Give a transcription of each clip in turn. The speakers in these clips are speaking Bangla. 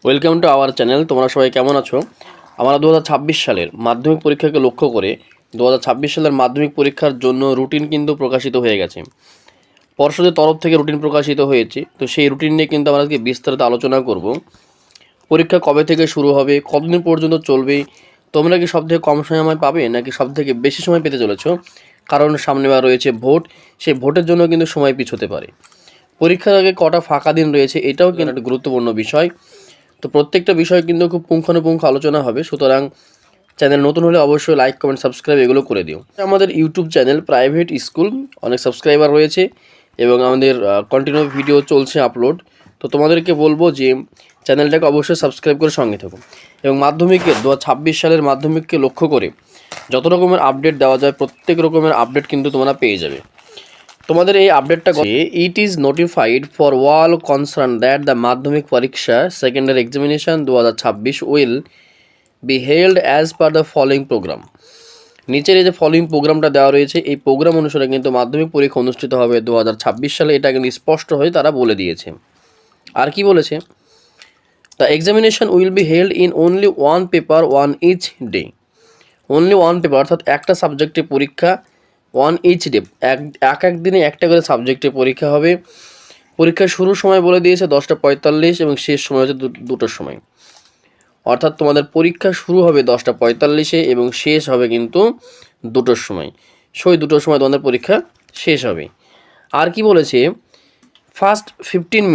Welcome to our channel. তোমরা সবাই কেমন আছো? আমরা 2026 সালের মাধ্যমিক পরীক্ষাকে লক্ষ্য করে 2026 সালের মাধ্যমিক পরীক্ষার জন্য রুটিন কিন্তু প্রকাশিত হয়ে গেছে। পর্ষদের তরফ থেকে রুটিন প্রকাশিত হয়েছে, তো সেই রুটিন নিয়ে কিন্তু আমরা আজকে বিস্তারিত আলোচনা করব। পরীক্ষা কবে থেকে শুরু হবে, কতদিন পর্যন্ত চলবে, তোমরা কি সবথেকে কম সময় পাবে নাকি সবথেকে বেশি সময় পেতে চলেছো? কারণ সামনে বার রয়েছে ভোট, সেই ভোটের জন্য কিন্তু সময় পিছোতে পারে। পরীক্ষার আগে কটা ফাঁকা দিন রয়েছে, এটাও কিন্তু একটা গুরুত্বপূর্ণ বিষয়। তো প্রত্যেকটা বিষয় কিন্তু খুব পুঙ্খানুপুঙ্খ আলোচনা হবে, সুতরাং চ্যানেল নতুন হলে অবশ্যই লাইক কমেন্ট সাবস্ক্রাইব এগুলো করে দিও। আমাদের ইউটিউব চ্যানেল প্রাইভেট স্কুল, অনেক সাবস্ক্রাইবার রয়েছে এবং আমাদের কন্টিনিউ ভিডিও চলছে আপলোড। তো তোমাদেরকে বলবো যে চ্যানেলটাকে অবশ্যই সাবস্ক্রাইব করে সঙ্গে থাকো এবং মাধ্যমিকের 2026 সালের মাধ্যমিককে লক্ষ্য করে যত রকমের আপডেট দেওয়া যায় প্রত্যেক রকমের আপডেট কিন্তু তোমরা পেয়ে যাবে। তোমাদের এই আপডেটটা it is notified for all concern that the Madhyamik পরীক্ষা secondary examination 2026 will be held as per the following programme. নিচের এই যে ফলোয়িং প্রোগ্রামটা দেওয়া রয়েছে, এই প্রোগ্রাম অনুসারে কিন্তু মাধ্যমিক পরীক্ষা অনুষ্ঠিত হবে 2026 সালে, এটা কিন্তু স্পষ্ট হয়ে তারা বলে দিয়েছে। আর কি বলেছে? The examination will be held in only one paper one each day. Only one paper অর্থাৎ একটা সাবজেক্টে পরীক্ষা, ওয়ান ইচ ডে, এক দিনে একটা করে সাবজেক্টে পরীক্ষা হবে। পরীক্ষার শুরুর সময় বলে দিয়েছে 10:45 এবং শেষ সময় হচ্ছে 2টোর সময়। অর্থাৎ তোমাদের পরীক্ষা শুরু হবে 10:45 এবং শেষ হবে কিন্তু 2টোর সময়। সেই 2টোর সময় তোমাদের পরীক্ষা শেষ হবে। আর কি বলেছে? First 15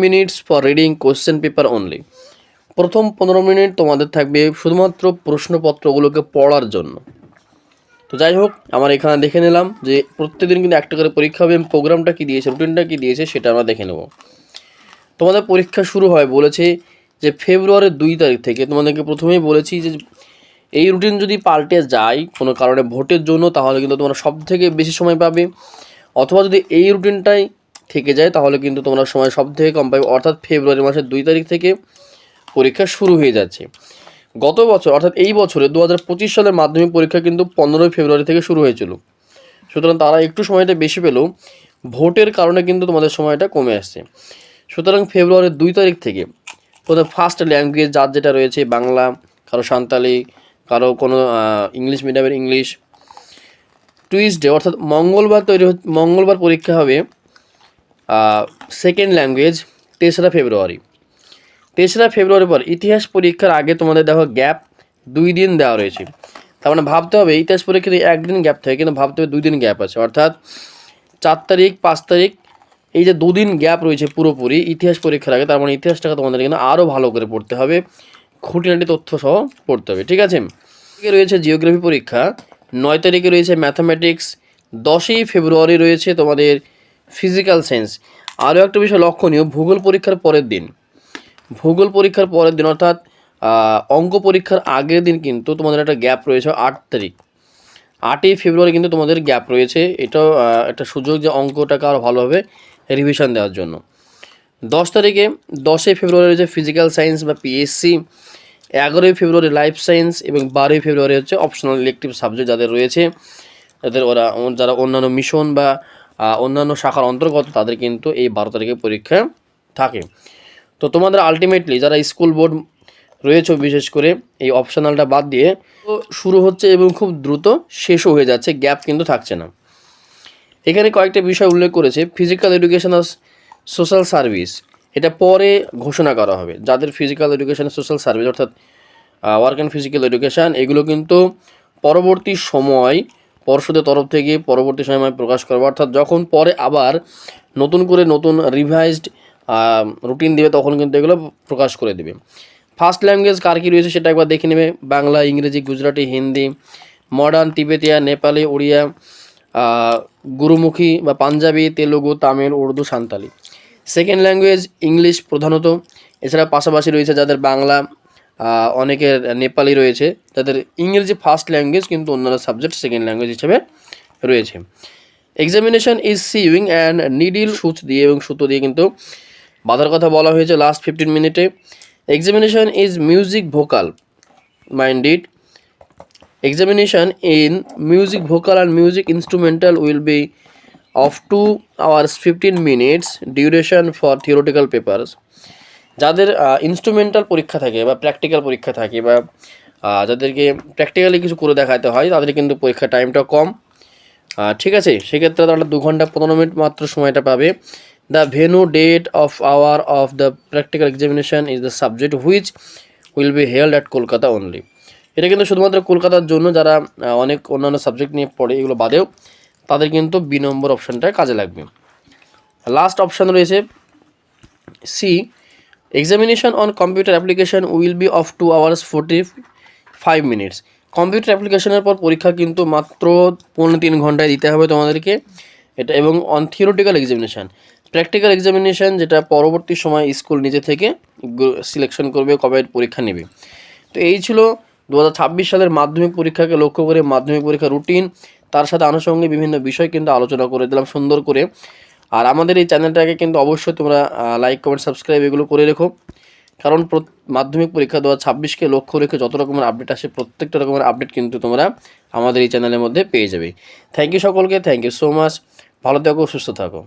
minutes for reading question paper only. প্রথম 15 মিনিট তোমাদের থাকবে শুধুমাত্র প্রশ্নপত্রগুলোকে পড়ার জন্য। তো যাই হোক, আমার এখানে দেখে নিলাম যে প্রত্যেকদিন কিন্তু একটা করে পরীক্ষা হবে এবং প্রোগ্রামটা কী দিয়েছে, রুটিনটা কী দিয়েছে সেটা আমরা দেখে নেব। তোমাদের পরীক্ষা শুরু হয় বলেছে যে ফেব্রুয়ারির 2 তারিখ থেকে। তোমাদেরকে প্রথমেই বলেছি যে এই রুটিন যদি পাল্টে যায় কোনো কারণে ভোটের জন্য, তাহলে কিন্তু তোমরা সব থেকে বেশি সময় পাবে, অথবা যদি এই রুটিনটাই থেকে যায় তাহলে কিন্তু তোমরা সময় সব থেকে কম পাবে। অর্থাৎ ফেব্রুয়ারি মাসের 2 তারিখ থেকে পরীক্ষা শুরু হয়ে যাচ্ছে। গত বছর অর্থাৎ এই বছরে 2025 সালের মাধ্যমিক পরীক্ষা কিন্তু 15 ফেব্রুয়ারি থেকে শুরু হয়েছিল। সুতরাং তারা একটু সময়টা বেশি পেলেও ভোটের কারণে কিন্তু তোমাদের সময়টা কমে আসছে। সুতরাং ফেব্রুয়ারির 2 তারিখ থেকে প্রথম ফার্স্ট ল্যাঙ্গুয়েজ যার যেটা রয়েছে, বাংলা, কারো সাঁওতালি, কারো কোনো ইংলিশ মিডিয়ামের ইংলিশ। টুইসডে অর্থাৎ মঙ্গলবার পরীক্ষা হবে সেকেন্ড ল্যাঙ্গুয়েজ 3রা ফেব্রুয়ারি। 3রা ফেব্রুয়ারির পর ইতিহাস পরীক্ষার আগে তোমাদের দেখো গ্যাপ 2 দিন দেওয়া রয়েছে। তার মানে ভাবতে হবে ইতিহাস পরীক্ষাতে 1 দিন গ্যাপ থাকে, কিন্তু ভাবতে হবে 2 দিন গ্যাপ আছে। অর্থাৎ 4 তারিখ 5 তারিখ এই যে 2 দিন গ্যাপ রয়েছে পুরোপুরি ইতিহাস পরীক্ষার আগে, তার মানে ইতিহাসটাকে তোমাদের কিন্তু আরও ভালো করে পড়তে হবে, খুঁটিনাটি তথ্য সহ পড়তে হবে, ঠিক আছে? রয়েছে জিওগ্রাফি পরীক্ষা, 9 তারিখে রয়েছে ম্যাথামেটিক্স, 10ই ফেব্রুয়ারি রয়েছে তোমাদের ফিজিক্যাল সায়েন্স। আরও একটা বিষয় লক্ষণীয়, ভূগোল পরীক্ষার পরের দিন অর্থাৎ অঙ্ক পরীক্ষার আগের দিন কিন্তু তোমাদের একটা গ্যাপ রয়েছে 8 তারিখ। 8ই ফেব্রুয়ারি কিন্তু তোমাদের গ্যাপ রয়েছে। এটাও একটা সুযোগ যে অঙ্কটাকে আরও ভালোভাবে রিভিশন দেওয়ার জন্য। 10ই ফেব্রুয়ারি রয়েছে ফিজিক্যাল সায়েন্স বা পিএসসি, 11ই ফেব্রুয়ারি লাইফ সায়েন্স এবং 12ই ফেব্রুয়ারি হচ্ছে অপশনাল ইলেকটিভ সাবজেক্ট যাদের রয়েছে, যারা অন্যান্য মিশন বা অন্যান্য শাখার অন্তর্গত, তাদের কিন্তু এই 12 তারিখে পরীক্ষা থাকে। তো তোমাদের আলটিমেটলি যারা স্কুল বোর্ড রয়েছে বিশেষ করে এই অপশনালটা বাদ দিয়ে তো শুরু হচ্ছে এবং খুব দ্রুত শেষও হয়ে যাচ্ছে, গ্যাপ কিন্তু থাকছে না। এখানে কয়েকটা বিষয় উল্লেখ করেছে। ফিজিক্যাল এডুকেশন আর সোশ্যাল সার্ভিস, এটা পরে ঘোষণা করা হবে। যাদের ফিজিক্যাল এডুকেশন সোশ্যাল সার্ভিস অর্থাৎ ওয়ার্ক অ্যান্ড ফিজিক্যাল এডুকেশান, এগুলো কিন্তু পরবর্তী সময় পর্ষদের তরফ থেকে পরবর্তী সময় প্রকাশ করবে। অর্থাৎ যখন পরে আবার নতুন করে রিভাইজড রুটিন দেবে তখন কিন্তু এগুলো প্রকাশ করে দেবে। ফার্স্ট ল্যাঙ্গুয়েজ কার কী রয়েছে সেটা একবার দেখে নেবে। বাংলা, ইংরেজি, গুজরাটি, হিন্দি, মডার্ন, তিবেতিয়া, নেপালি, উড়িয়া, গুরুমুখী বা Punjabi, Telugu, Tamil, Urdu, Santali. Second language English প্রধানত, এছাড়া পাশাপাশি রয়েছে যাদের বাংলা, অনেকের নেপালি রয়েছে, যাদের ইংরেজি ফার্স্ট ল্যাঙ্গুয়েজ কিন্তু অন্যান্য সাবজেক্ট সেকেন্ড ল্যাঙ্গুয়েজ হিসেবে রয়েছে। Examination is sewing and needle সূচ দিয়ে এবং সুতো দিয়ে কিন্তু বাধার কথা বলা হয়েছে লাস্ট 15 মিনিটে। Examination is music vocal minded. Examination in music vocal and music instrumental will be of 2 hours 15 minutes duration for theoretical papers. যাদের ইনস্ট্রুমেন্টাল পরীক্ষা থাকে বা প্র্যাকটিক্যাল পরীক্ষা থাকে বা যাদেরকে প্র্যাকটিক্যালি কিছু করে দেখাতে হয় তাদের কিন্তু পরীক্ষার টাইমটা কম। ঠিক আছে, সেক্ষেত্রে তারা 2 ঘন্টা 15 মিনিট মাত্র সময়টা পাবে। The venue date of hour of the practical examination is the subject which will be held at Kolkata only. এটা কিন্তু শুধুমাত্র কলকাতার জন্য, যারা অনেক অন্যান্য সাবজেক্ট নিয়ে পড়ে এগুলো বাদেও তাদের কিন্তু বি নম্বর অপশানটা কাজে লাগবে। লাস্ট অপশান রয়েছে C, examination on computer application will be of 2 hours 45 minutes। Computer অ্যাপ্লিকেশনের পর পরীক্ষা কিন্তু মাত্র 3.5 ঘন্টায় দিতে হবে তোমাদেরকে এটা। এবং on theoretical examination, practical examination যেটা পরবর্তী সময় স্কুল নিজে থেকে সিলেকশন করবে কবে পরীক্ষা নেবে। তো এই ছিল 2026 সালের মাধ্যমিক পরীক্ষাকে লক্ষ্য করে মাধ্যমিক পরীক্ষা রুটিন, তার সাথে আনুষঙ্গিক বিভিন্ন বিষয় কিন্তু আলোচনা করে দিলাম সুন্দর করে। আর আমাদের এই চ্যানেলটাকে কিন্তু অবশ্যই তোমরা লাইক কমেন্ট সাবস্ক্রাইব এগুলো করে রেখো, কারণ মাধ্যমিক পরীক্ষা 2026কে লক্ষ্য রেখে যত রকমের আপডেট আসে প্রত্যেকটা রকমের আপডেট কিন্তু তোমরা আমাদের এই চ্যানেলের মধ্যে পেয়ে যাবে। থ্যাংক ইউ সকলকে, থ্যাংক ইউ সো মাচ, ভালো থাকো, সুস্থ থাকো।